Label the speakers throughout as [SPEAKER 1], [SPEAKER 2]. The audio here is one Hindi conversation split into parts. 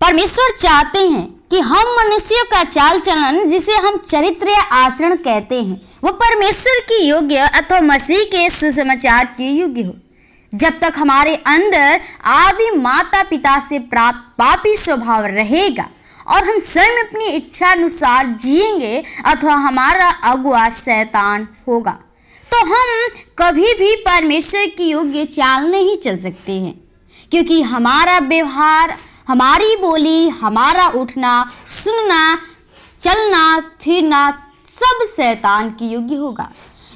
[SPEAKER 1] परमेश्वर चाहते हैं कि हम मनुष्यों का चाल चलन, जिसे हम चरित्र या आचरण कहते हैं, वो परमेश्वर की योग्य अथवा मसीह के सुसमाचार के योग्य हो। जब तक हमारे अंदर आदि माता पिता से प्राप्त पापी स्वभाव रहेगा और हम स्वयं अपनी इच्छा अनुसार जिएंगे अथवा हमारा अगुआ शैतान होगा, तो हम कभी भी परमेश्वर की योग्य चाल नहीं चल सकते हैं, क्योंकि हमारा व्यवहार, हमारी बोली, हमारा उठना, सुनना, चलना, फिरना सब शैतान की योग्य होगा।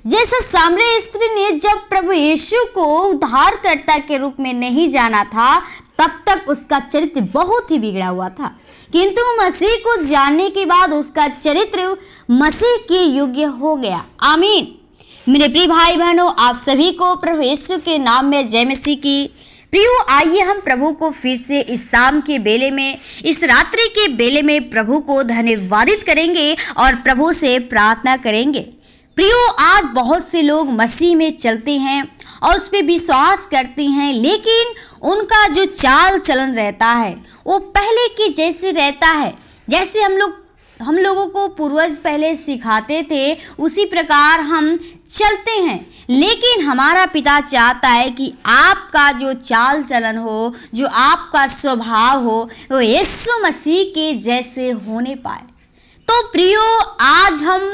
[SPEAKER 1] जैसे सामरी स्त्री ने जब प्रभु यीशु को उद्धारकर्ता के रूप में नहीं जाना था, तब तक उसका चरित्र बहुत ही बिगड़ा हुआ था, किंतु मसीह को जानने के बाद उसका चरित्र मसीह के योग्य हो गया। आमीन। मेरे प्रिय भाई बहनों, आप सभी को प्रभु यीशु के नाम में जय मसीह की। प्रियो, आइए हम प्रभु को फिर से इस शाम के बेले में, इस रात्रि के बेले में प्रभु को धन्यवादित करेंगे और प्रभु से प्रार्थना करेंगे। प्रियो, आज बहुत से लोग मसीह में चलते हैं और उस पर विश्वास करते हैं, लेकिन उनका जो चाल चलन रहता है वो पहले के जैसे रहता है। जैसे हम लोगों को पूर्वज पहले सिखाते थे, उसी प्रकार हम चलते हैं। लेकिन हमारा पिता चाहता है कि आपका जो चाल चलन हो, जो आपका स्वभाव हो, वो यीशु मसीह के जैसे होने पाए। तो प्रियो, आज हम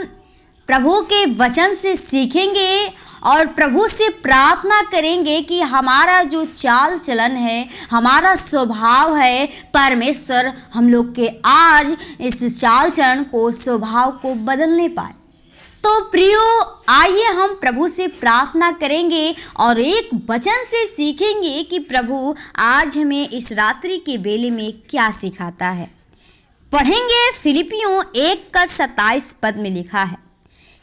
[SPEAKER 1] प्रभु के वचन से सीखेंगे और प्रभु से प्रार्थना करेंगे कि हमारा जो चाल चलन है, हमारा स्वभाव है, परमेश्वर हम लोग के आज इस चाल चलन को, स्वभाव को बदलने पाए। तो प्रियो, आइए हम प्रभु से प्रार्थना करेंगे और एक वचन से सीखेंगे कि प्रभु आज हमें इस रात्रि के बेले में क्या सिखाता है। पढ़ेंगे फिलिपियों 1:27 में लिखा है,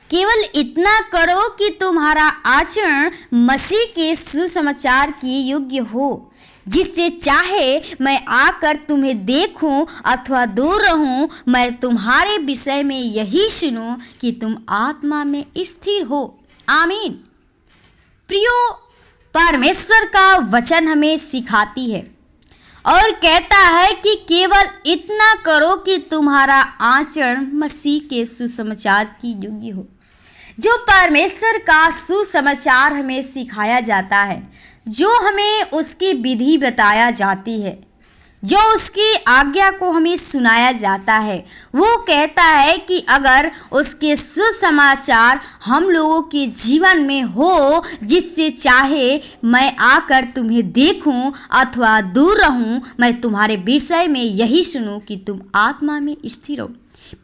[SPEAKER 1] केवल इतना करो कि तुम्हारा आचरण मसीह के सुसमाचार के योग्य हो, जिससे चाहे मैं आकर तुम्हें देखूं अथवा दूर रहूं, मैं तुम्हारे विषय में यही सुनूं कि तुम आत्मा में स्थिर हो। आमीन। प्रियो, परमेश्वर का वचन हमें सिखाती है और कहता है कि केवल इतना करो कि तुम्हारा आचरण मसीह के सुसमाचार की योग्य हो। जो परमेश्वर का सुसमाचार हमें सिखाया जाता है, जो हमें उसकी विधि बताया जाती है, जो उसकी आज्ञा को हमें सुनाया जाता है, वो कहता है कि अगर उसके सुसमाचार हम लोगों के जीवन में हो, जिससे चाहे मैं आकर तुम्हें देखूं अथवा दूर रहूं, मैं तुम्हारे विषय में यही सुनूं कि तुम आत्मा में स्थिर हो।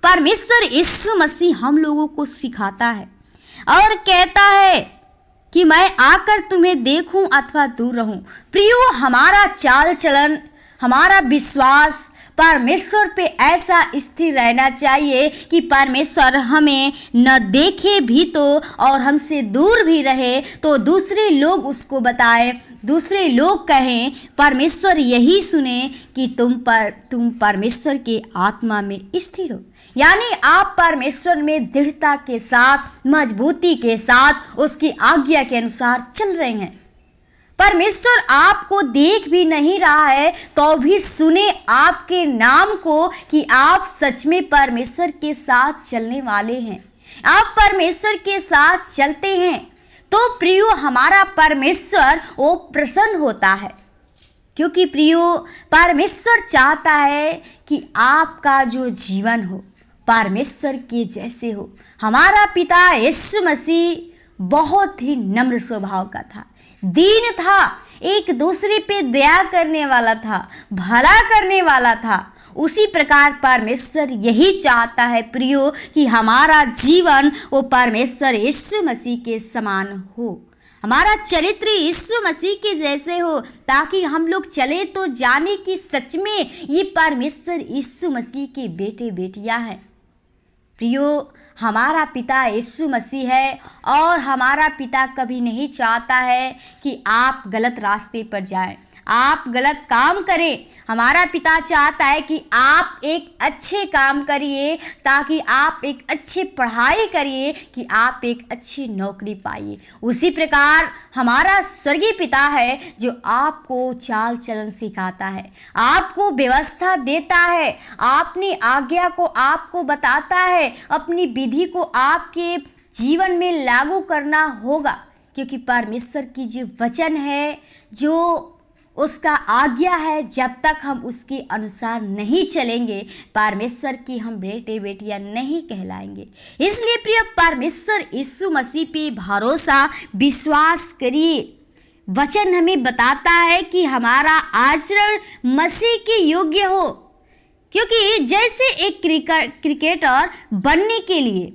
[SPEAKER 1] परमेश्वर यीशु मसीह हम लोगों को सिखाता है और कहता है कि मैं आकर तुम्हें देखूं अथवा दूर रहूं। प्रियो, हमारा चाल चलन, हमारा विश्वास परमेश्वर पे ऐसा स्थिर रहना चाहिए कि परमेश्वर हमें न देखे भी तो और हमसे दूर भी रहे तो दूसरे लोग उसको बताएं, दूसरे लोग कहें, परमेश्वर यही सुने कि तुम परमेश्वर के आत्मा में स्थिर हो। यानी आप परमेश्वर में दृढ़ता के साथ, मजबूती के साथ उसकी आज्ञा के अनुसार चल रहे हैं। परमेश्वर आपको देख भी नहीं रहा है तो भी सुने आपके नाम को कि आप सच में परमेश्वर के साथ चलने वाले हैं, आप परमेश्वर के साथ चलते हैं। तो प्रियो, हमारा परमेश्वर वो प्रसन्न होता है, क्योंकि प्रियो, परमेश्वर चाहता है कि आपका जो जीवन हो परमेश्वर के जैसे हो। हमारा पिता यीशु मसीह बहुत ही नम्र स्वभाव का था, दीन था, एक दूसरे पे दया करने वाला था, भला करने वाला था। उसी प्रकार परमेश्वर यही चाहता है प्रियो कि हमारा जीवन वो परमेश्वर यीशु मसीह के समान हो, हमारा चरित्र यीशु मसीह के जैसे हो, ताकि हम लोग चले तो जाने कि सच में ये परमेश्वर यीशु मसीह के बेटे बेटियां हैं। प्रियो, हमारा पिता यीशु मसीह है और हमारा पिता कभी नहीं चाहता है कि आप गलत रास्ते पर जाएं, आप गलत काम करें। हमारा पिता चाहता है कि आप एक अच्छे काम करिए, ताकि आप एक अच्छी पढ़ाई करिए, कि आप एक अच्छी नौकरी पाइए। उसी प्रकार हमारा स्वर्गीय पिता है जो आपको चाल चलन सिखाता है, आपको व्यवस्था देता है, अपनी आज्ञा को आपको बताता है, अपनी विधि को आपके जीवन में लागू करना होगा। क्योंकि परमेश्वर की जो वचन है, जो उसका आज्ञा है, जब तक हम उसके अनुसार नहीं चलेंगे, परमेश्वर की हम बेटे बेटियां नहीं कहलाएंगे। इसलिए प्रिय, परमेश्वर यीशु मसीह पे भरोसा विश्वास करिए। वचन हमें बताता है कि हमारा आचरण मसीह के योग्य हो। क्योंकि जैसे एक क्रिकेटर बनने के लिए,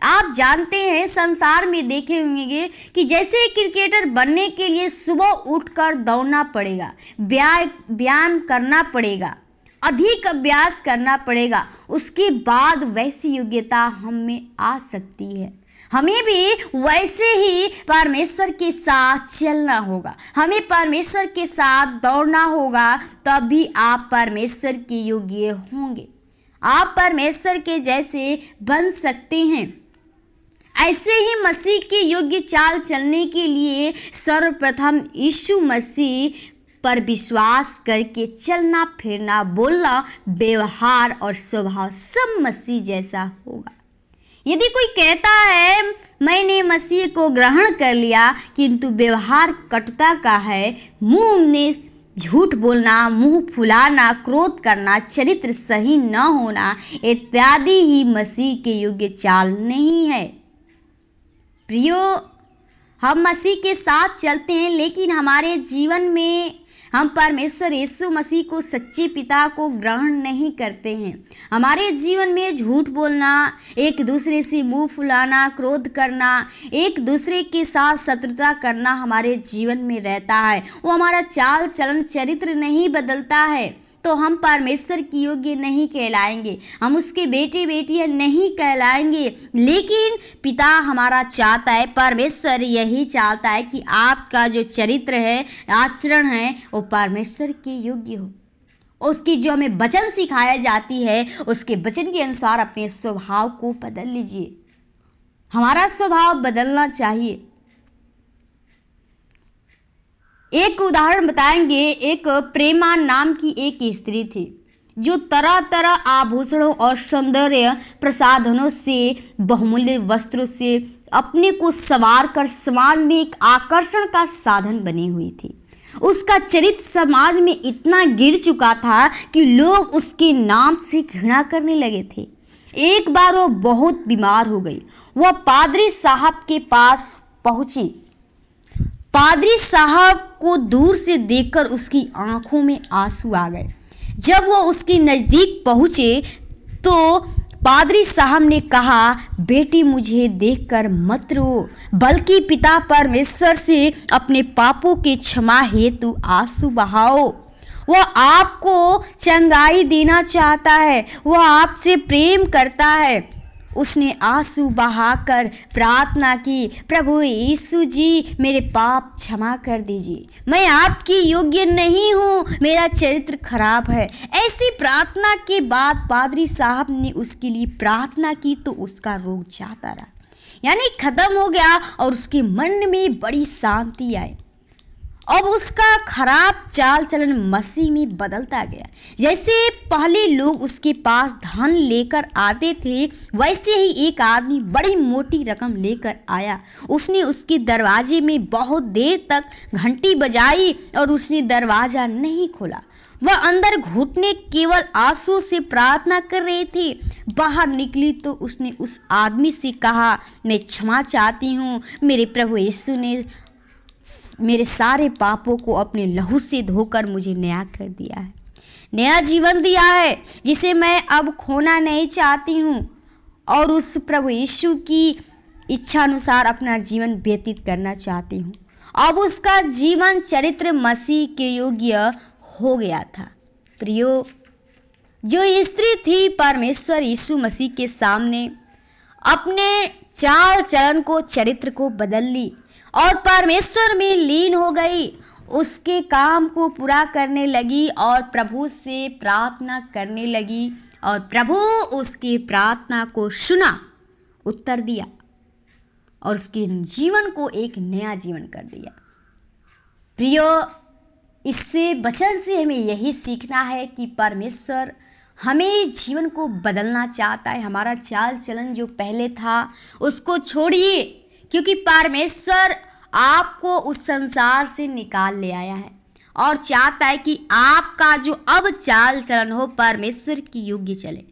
[SPEAKER 1] आप जानते हैं, संसार में देखे होंगे कि जैसे क्रिकेटर बनने के लिए सुबह उठकर दौड़ना पड़ेगा, व्यायाम करना पड़ेगा, अधिक अभ्यास करना पड़ेगा, उसके बाद वैसी योग्यता हम में आ सकती है। हमें भी वैसे ही परमेश्वर के साथ चलना होगा, हमें परमेश्वर के साथ दौड़ना होगा, तभी आप परमेश्वर के योग्य होंगे, आप परमेश्वर के जैसे बन सकते हैं। ऐसे ही मसीह के योग्य चाल चलने के लिए सर्वप्रथम यीशु मसीह पर विश्वास करके चलना, फिरना, बोलना, व्यवहार और स्वभाव सब मसीह जैसा होगा। यदि कोई कहता है मैंने मसीह को ग्रहण कर लिया, किंतु व्यवहार कटुता का है, मुंह में झूठ बोलना, मुंह फुलाना, क्रोध करना, चरित्र सही न होना इत्यादि ही मसीह के योग्य चाल नहीं है। प्रियो, हम मसीह के साथ चलते हैं, लेकिन हमारे जीवन में हम परमेश्वर यीशु मसीह को, सच्चे पिता को ग्रहण नहीं करते हैं। हमारे जीवन में झूठ बोलना, एक दूसरे से मुंह फुलाना, क्रोध करना, एक दूसरे के साथ शत्रुता करना हमारे जीवन में रहता है। वो हमारा चाल चलन चरित्र नहीं बदलता है, तो हम परमेश्वर की योग्य नहीं कहलाएंगे, हम उसके बेटे बेटियां नहीं कहलाएंगे। लेकिन पिता हमारा चाहता है, परमेश्वर यही चाहता है कि आपका जो चरित्र है, आचरण है, वो परमेश्वर के योग्य हो। उसकी जो हमें वचन सिखाया जाती है, उसके वचन के अनुसार अपने स्वभाव को बदल लीजिए। हमारा स्वभाव बदलना चाहिए। एक उदाहरण बताएंगे। एक प्रेमा नाम की एक स्त्री थी, जो तरह तरह आभूषणों और सौंदर्य प्रसाधनों से, बहुमूल्य वस्त्रों से अपने को संवार कर समाज में एक आकर्षण का साधन बनी हुई थी। उसका चरित्र समाज में इतना गिर चुका था कि लोग उसके नाम से घृणा करने लगे थे। एक बार वो बहुत बीमार हो गई। वह पादरी साहब के पास पहुंची। पादरी साहब को दूर से देखकर उसकी आंखों में आंसू आ गए। जब वो उसके नज़दीक पहुँचे तो पादरी साहब ने कहा, बेटी मुझे देखकर मत रो, बल्कि पिता परमेश्वर से अपने पापों के क्षमा हेतु आंसू बहाओ। वह आपको चंगाई देना चाहता है, वह आपसे प्रेम करता है। उसने आंसू बहाकर प्रार्थना की, प्रभु यीशु जी, मेरे पाप क्षमा कर दीजिए, मैं आपकी योग्य नहीं हूँ, मेरा चरित्र खराब है। ऐसी प्रार्थना के बाद पादरी साहब ने उसके लिए प्रार्थना की तो उसका रोग जाता रहा, यानी खत्म हो गया, और उसके मन में बड़ी शांति आई। अब उसका खराब चाल चलन मसीह में बदलता गया। जैसे पहले लोग उसके पास धन लेकर आते थे, वैसे ही एक आदमी बड़ी मोटी रकम लेकर आया। उसने उसके दरवाजे में बहुत देर तक घंटी बजाई और उसने दरवाज़ा नहीं खोला। वह अंदर घुटने केवल आंसू से प्रार्थना कर रही थी। बाहर निकली तो उसने उस आदमी से कहा, मैं क्षमा चाहती हूँ, मेरे प्रभु यीशु ने मेरे सारे पापों को अपने लहू से धोकर मुझे नया कर दिया है, नया जीवन दिया है, जिसे मैं अब खोना नहीं चाहती हूँ, और उस प्रभु यीशु की इच्छा अनुसार अपना जीवन व्यतीत करना चाहती हूँ। अब उसका जीवन चरित्र मसीह के योग्य हो गया था। प्रियो, जो स्त्री थी परमेश्वर यीशु मसीह के सामने अपने चाल चलन को, चरित्र को बदल ली और परमेश्वर में लीन हो गई। उसके काम को पूरा करने लगी और प्रभु से प्रार्थना करने लगी और प्रभु उसकी प्रार्थना को सुना, उत्तर दिया और उसके जीवन को एक नया जीवन कर दिया। प्रियो, इससे वचन से हमें यही सीखना है कि परमेश्वर हमें जीवन को बदलना चाहता है। हमारा चाल चलन जो पहले था उसको छोड़िए, क्योंकि परमेश्वर आपको उस संसार से निकाल ले आया है और चाहता है कि आपका जो अब चाल चलन हो परमेश्वर की योग्य चले।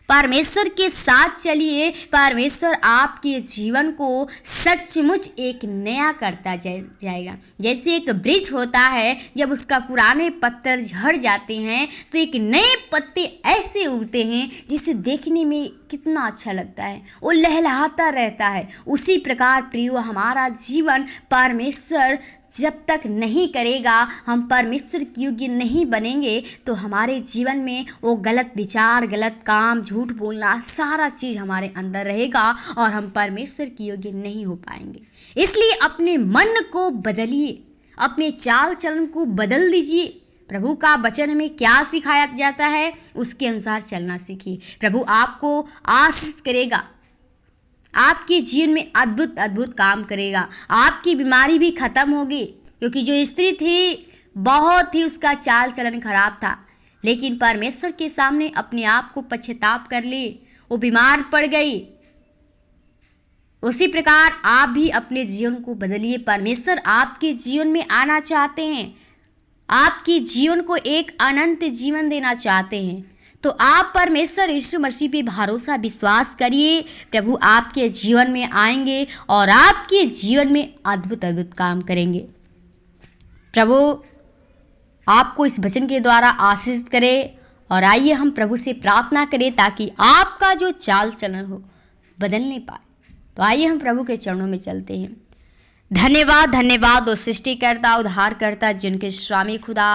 [SPEAKER 1] परमेश्वर के साथ चलिए, परमेश्वर आपके जीवन को सचमुच एक नया करता जाएगा। जैसे एक वृक्ष होता है, जब उसका पुराने पत्ते झड़ जाते हैं तो एक नए पत्ते ऐसे उगते हैं जिसे देखने में कितना अच्छा लगता है, वो लहलहाता रहता है। उसी प्रकार प्रियो, हमारा जीवन परमेश्वर जब तक नहीं करेगा, हम परमेश्वर के योग्य नहीं बनेंगे तो हमारे जीवन में वो गलत विचार, गलत काम, झूठ बोलना, सारा चीज़ हमारे अंदर रहेगा और हम परमेश्वर के योग्य नहीं हो पाएंगे। इसलिए अपने मन को बदलिए, अपने चाल चलन को बदल दीजिए। प्रभु का वचन हमें क्या सिखाया जाता है उसके अनुसार चलना सीखिए। प्रभु आपको आशीष करेगा, आपके जीवन में अद्भुत अद्भुत काम करेगा। आपकी बीमारी भी खत्म होगी, क्योंकि जो स्त्री थी बहुत ही उसका चाल चलन खराब था, लेकिन परमेश्वर के सामने अपने आप को पश्चाताप कर ली, वो बीमार पड़ गई। उसी प्रकार आप भी अपने जीवन को बदलिए। परमेश्वर आपके जीवन में आना चाहते हैं, आपके जीवन को एक अनंत जीवन देना चाहते हैं। तो आप परमेश्वर यीशु मसीह पे भरोसा विश्वास करिए। प्रभु आपके जीवन में आएंगे और आपके जीवन में अद्भुत अद्भुत काम करेंगे। प्रभु आपको इस वचन के द्वारा आशीष करे और आइए हम प्रभु से प्रार्थना करें ताकि आपका जो चाल चलन हो बदलने पाए। तो आइए हम प्रभु के चरणों में चलते हैं। धन्यवाद धन्यवाद ओ सृष्टिकर्ता, उद्धारकर्ता, जिनके स्वामी खुदा,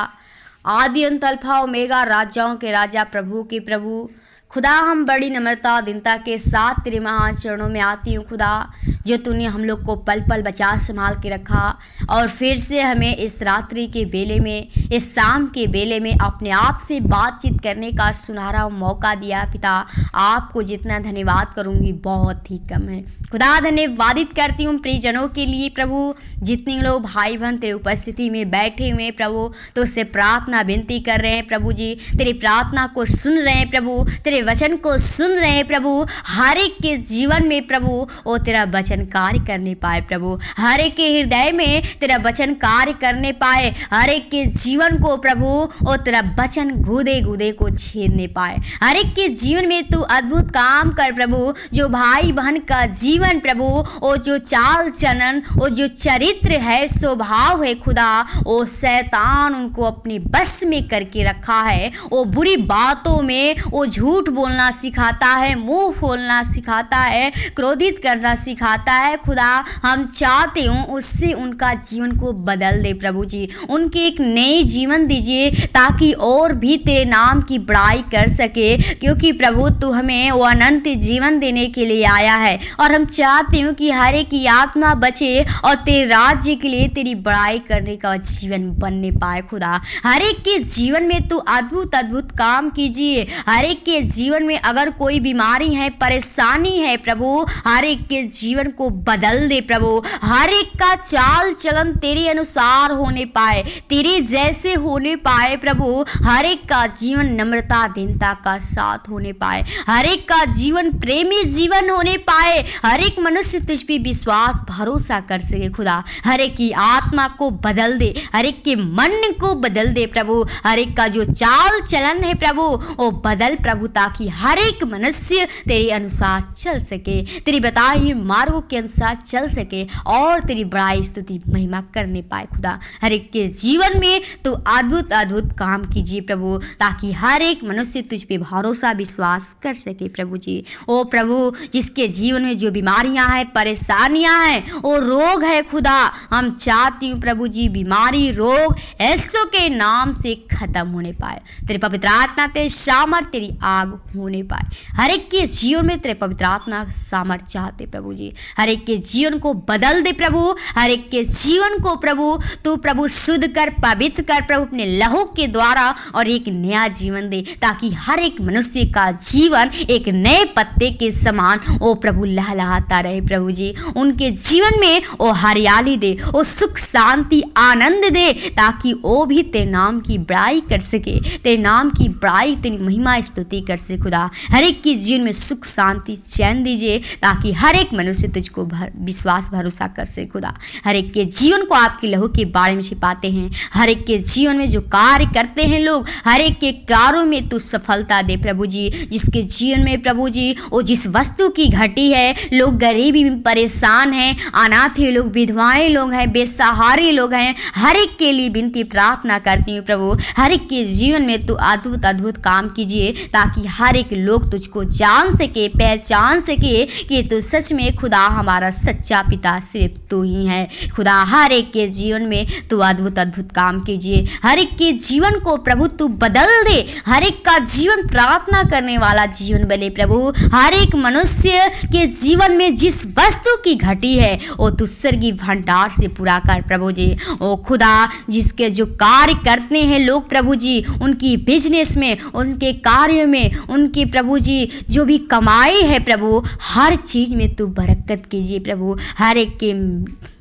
[SPEAKER 1] आदि अंत अल्फा ओमेगा, राजाओं के राजा, प्रभु के प्रभु। खुदा हम बड़ी नम्रता दीनता के साथ तेरे महान चरणों में आती हूँ खुदा, जो तूने हम लोग को पल पल बचा संभाल के रखा और फिर से हमें इस रात्रि के बेले में, इस शाम के बेले में अपने आप से बातचीत करने का सुनहरा मौका दिया। पिता, आपको जितना धन्यवाद करूँगी बहुत ही कम है। खुदा धन्यवादित करती हूँ प्रियजनों के लिए प्रभु, जितने लोग भाई बहन तेरे उपस्थिति में बैठे हुए प्रभु, तो उससे प्रार्थना विनती कर रहे हैं प्रभु जी, तेरी प्रार्थना को सुन रहे हैं प्रभु, तेरे वचन को सुन रहे हैं प्रभु। हर एक के जीवन में प्रभु वो तेरा वचन कार्य करने पाए प्रभु, हर एक के हृदय में तेरा वचन कार्य करने पाए, हर एक के जीवन को प्रभु वो तेरा वचन गूदे गूदे को छेदने पाए। हर एक के जीवन में तू अद्भुत काम कर प्रभु। जो भाई बहन का जीवन प्रभु, वो जो चाल चलन, वो जो चरित्र है, स्वभाव है खुदा, वो शैतान उनको अपने बस में करके रखा है। वो बुरी बातों में वो झूठ बोलना सिखाता है, मुंह खोलना सिखाता है, क्रोधित करना सिखाता है। खुदा हम चाहते हो उससे उनका जीवन को बदल दे प्रभु जी, उनके एक नए जीवन दीजिए ताकि और भी तेरे नाम की बड़ाई कर सके, क्योंकि प्रभु तू हमें वो अनंत जीवन देने के लिए आया है और हम चाहते हो कि हर एक की आत्मा बचे और तेरे राज्य के लिए तेरी बड़ाई करने का जीवन बनने पाए। खुदा हर एक के जीवन में तू अद्भुत अद्भुत काम कीजिए। हर एक के जीवन में अगर कोई बीमारी है, परेशानी है प्रभु, हर एक के जीवन को बदल दे प्रभु। हर एक का चाल चलन तेरे अनुसार होने पाए, तेरे जैसे होने पाए प्रभु। हर एक का जीवन नम्रता दीनता का साथ होने पाए, हर एक का जीवन प्रेमी जीवन होने पाए, हर एक मनुष्य तुझ पे विश्वास भरोसा कर सके खुदा। हर एक की आत्मा को बदल दे, हर एक के मन को बदल दे प्रभु। हर एक का जो चाल चलन है प्रभु वो बदल प्रभु, ताकि हर एक मनुष्य तेरे अनुसार चल सके, तेरी बताई हुई मार्गों के अनुसार चल सके और तेरी बड़ाई स्तुति महिमा करने पाए खुदा। हर एक के जीवन में तो अद्भुत अद्भुत काम कीजिए प्रभु, ताकि हर एक मनुष्य तुझ पे भरोसा विश्वास कर सके प्रभु जी। ओ प्रभु, जिसके जीवन में जो बीमारियां हैं, परेशानियां हैं, वो रोग है खुदा, हम चाहती हूँ प्रभु जी बीमारी रोग यीशु के नाम से खत्म होने पाए, तेरे पवित्र आत्मा तेरे सामर्थ तेरी आग होने पाए। हर एक के जीवन में तेरे पवित्र आत्मा सामर्थ चाहते प्रभु जी। हर एक के जीवन को बदल दे प्रभु, हर एक के जीवन को प्रभु तू प्रभु शुद्ध कर, पवित्र कर प्रभु अपने लहू के द्वारा, और एक नया जीवन दे, ताकि हर एक मनुष्य का जीवन एक नए पत्ते के समान ओ प्रभु लहलहाता रहे प्रभु जी। उनके जीवन में ओ हरियाली दे, ओ सुख शांति आनंद दे, ताकि वो भी तेरे नाम की बड़ाई कर सके, तेरे नाम की बड़ाई, तेरी महिमा स्तुति कर सके खुदा। हर एक के जीवन में सुख शांति चैन दीजिए, ताकि हर एक मनुष्य तुझको विश्वास भरोसा कर सके खुदा। हर एक के जीवन को आपके लहू के बारे में छिपाते हैं। हर एक के जीवन में जो कार्य करते हैं लोग, हर एक के कार्यों में तू सफलता दे प्रभु जी। जिसके जीवन में प्रभु जी वो जिस वस्तु की घटी है, लोग गरीबी में परेशान हैं, अनाथ लोग, विधवाएं लोग हैं, बेसहारे लोग हैं, हर एक के लिए विनती प्रार्थना करती हूँ प्रभु। हर एक के जीवन में तू अद्भुत अद्भुत काम कीजिए, ताकि हर एक लोग तुझको जान सके, पहचान सके कि तू सच में खुदा हमारा सच्चा पिता सिर्फ तू ही है खुदा। हर एक के जीवन में तू अद्भुत अद्भुत काम कीजिए, हर एक के जीवन को प्रभु तू बदल दे, हर एक का जीवन प्रार्थना करने वाला जीवन बने प्रभु। हर एक मनुष्य के जीवन में जिस वस्तु की घटी है वो तू स्वर्गीय भंडार से पूरा कर प्रभु जी। ओ खुदा, जिसके जो कार्य करते हैं लोग प्रभु जी, उनकी बिजनेस में, उनके कार्यों में, उनके प्रभु जी जो भी कमाई है प्रभु, हर चीज में तू बरकत कीजिए प्रभु। हर एक के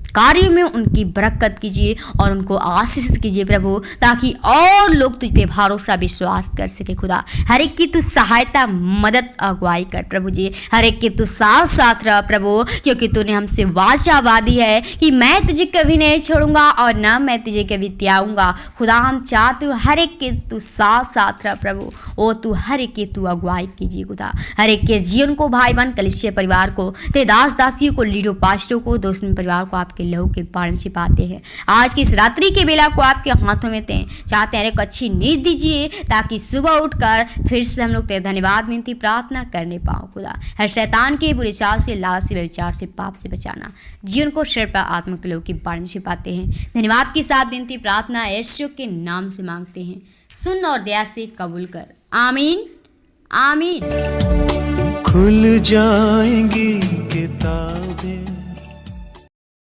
[SPEAKER 1] कार्यों में उनकी बरकत कीजिए और उनको आशीष कीजिए प्रभु, ताकि और लोग तुझ पे भरोसा विश्वास कर सके खुदा। हर एक की तू सहायता मदद अगुवाई कर प्रभु जी। हर एक के तू साथ साथ रह प्रभु, क्योंकि तूने हमसे वाचा वादी है कि मैं तुझे कभी नहीं छोड़ूंगा और ना मैं तुझे कभी त्यागूंगा खुदा। हम चाहते हो हर एक के तू साथ साथ रह प्रभु, ओ तू हर एक की तू अगुवाई कीजिए खुदा। हर एक के जीवन को, भाई बहन कलिसिया परिवार को, ते दास दासियों को, लीडो पास्टरों को, दोस्तों परिवार को आपके लहू के बारे में छिपाते हैं। आज की इस रात्रि के बेला को आपके हाथों में चाहते हैं एक अच्छी नींद दीजिए, ताकि सुबह उठकर फिर से हम लोग तेरे धन्यवाद विनती प्रार्थना करने पाओ खुदा। हर शैतान के बुरे चाल से, लालच से, व्यभिचार से, पाप से बचाना, जीवन को शरीर पर आत्मा के लहू के बारे में छिपाते हैं। धन्यवाद के साथ विनती प्रार्थना यीशु के नाम से मांगते हैं, सुन और दया से कबूल कर, आमीन आमीन।
[SPEAKER 2] खुल जाएंगी किताब